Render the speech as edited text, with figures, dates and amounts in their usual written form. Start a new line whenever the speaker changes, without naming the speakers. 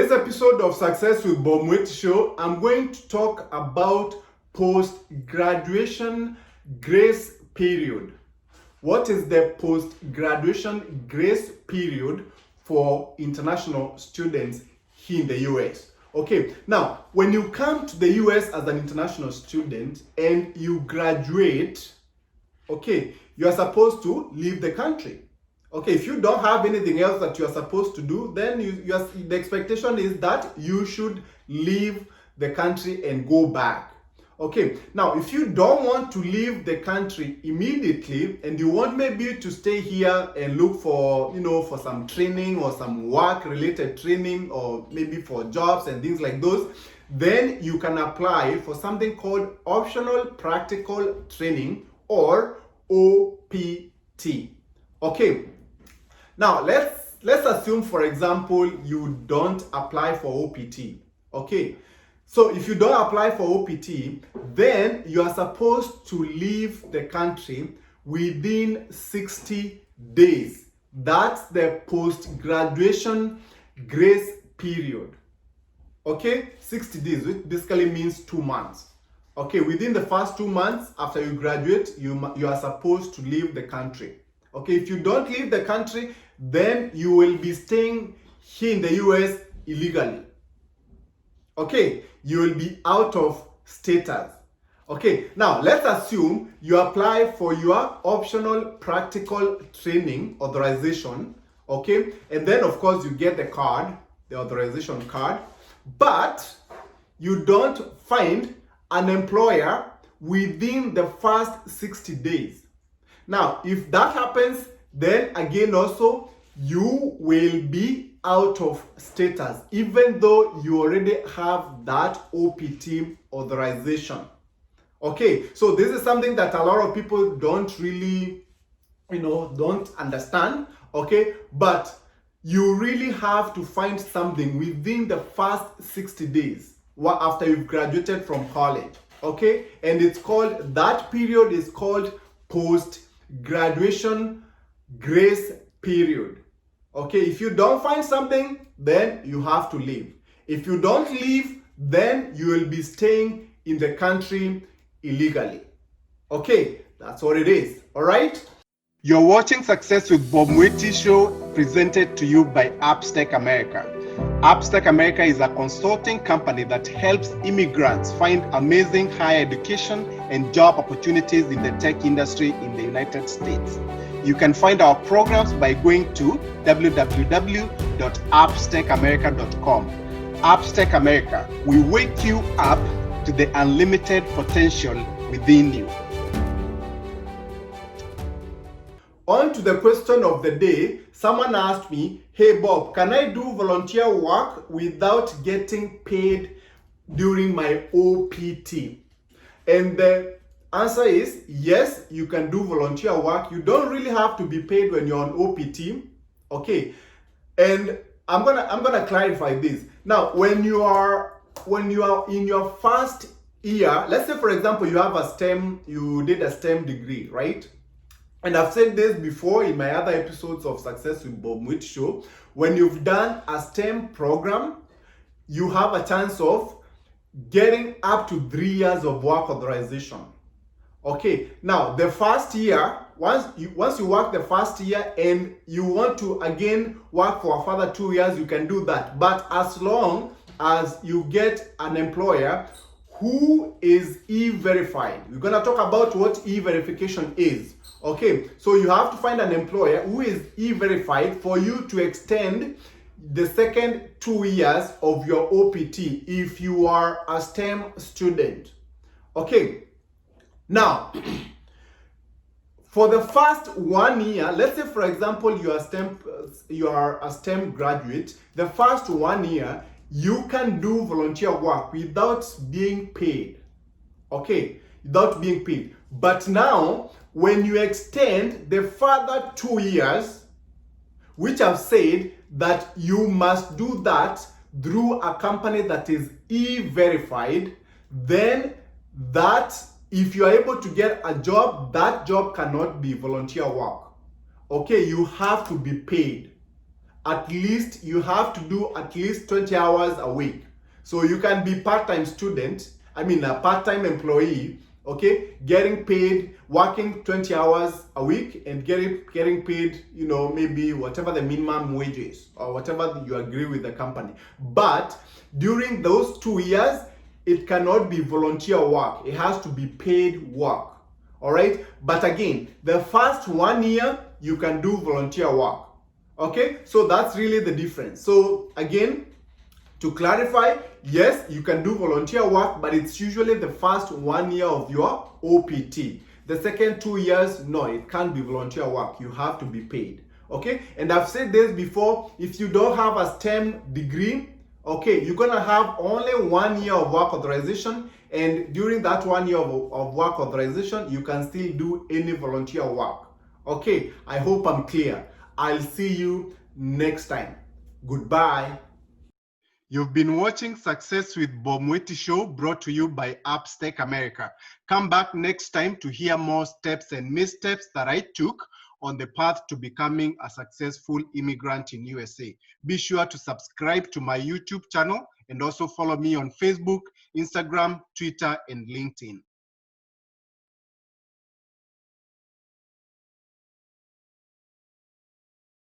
today's episode of Success with Bob Mwiti Show, I'm going to talk about post-graduation grace period. What is the post-graduation grace period for international students here in the US? Okay, now when you come to the US as an international student and you graduate, okay, you are supposed to leave the country. Okay, if you don't have anything else that you are supposed to do, then the expectation is that you should leave the country and go back. Okay, now if you don't want to leave the country immediately and you want maybe to stay here and look for, for some training or some work related training or maybe for jobs and things like those, then you can apply for something called Optional Practical Training or OPT. Okay. Now, let's assume, for example, you don't apply for OPT. Okay, so if you don't apply for OPT, then you are supposed to leave the country within 60 days. That's the post-graduation grace period. Okay, 60 days, which basically means 2 months. Okay, within the first 2 months after you graduate, you are supposed to leave the country. Okay, if you don't leave the country, then you will be staying here in the US illegally. Okay, you will be out of status. Okay, now let's assume you apply for your optional practical training authorization. Okay, and then of course you get the card, the authorization card, but you don't find an employer within the first 60 days. Now, if that happens, then again also, you will be out of status, even though you already have that OPT authorization. Okay, so this is something that a lot of people don't really, don't understand, okay? But you really have to find something within the first 60 days after you've graduated from college, okay? And that period is called post-graduation grace period. Okay, if you don't find something, then you have to leave. If you don't leave, then you will be staying in the country illegally. Okay, that's what it is. All right? You're watching Success with Bob Mwiti Show, presented to you by Appstech America. Appstech America is a consulting company that helps immigrants find amazing higher education and job opportunities in the tech industry in the United States. You can find our programs by going to www.appstechamerica.com. Appstech America, we wake you up to the unlimited potential within you. On to the question of the day, someone asked me, hey Bob, can I do volunteer work without getting paid during my OPT? And the answer is yes, you can do volunteer work. You don't really have to be paid when you're on OPT. Okay, and I'm gonna clarify this. Now, when you are in your first year, let's say for example you did a STEM degree, right? And I've said this before in my other episodes of Success with Bob Mwiti Show. When you've done a STEM program, you have a chance of getting up to 3 years of work authorization. Okay, now the first year, once you work the first year and you want to again work for a further 2 years, you can do that. But as long as you get an employer who is e-verified, we're gonna talk about what e-verification is. Okay, so you have to find an employer who is e-verified for you to extend the second 2 years of your OPT if you are a STEM student. Okay, now for the first 1 year, let's say for example you are a STEM graduate, the first 1 year you can do volunteer work without being paid. Okay, without being paid. But now when you extend the further 2 years, which I've said that you must do that through a company that is e-verified, then that if you are able to get a job, that job cannot be volunteer work. Okay, you have to be paid. at least you have to do at least 20 hours a week. So you can be part-time student, I mean a part-time employee, okay, getting paid, working 20 hours a week and getting paid, you know, maybe whatever the minimum wage is or whatever you agree with the company. But during those 2 years, it cannot be volunteer work. It has to be paid work. All right. But again, the first 1 year, you can do volunteer work. Okay. So that's really the difference. So again, to clarify, yes, you can do volunteer work, but it's usually the first 1 year of your OPT. The second 2 years, no, it can't be volunteer work. You have to be paid. Okay. And I've said this before, if you don't have a STEM degree, okay, you're gonna have only 1 year of work authorization, and during that 1 year of work authorization, you can still do any volunteer work. Okay, I hope I'm clear. I'll see you next time. Goodbye. You've been watching Success with Bob Mwiti Show, brought to you by Appstech America. Come back next time to hear more steps and missteps that I took on the path to becoming a successful immigrant in USA. Be sure to subscribe to my YouTube channel and also follow me on Facebook, Instagram, Twitter, and LinkedIn.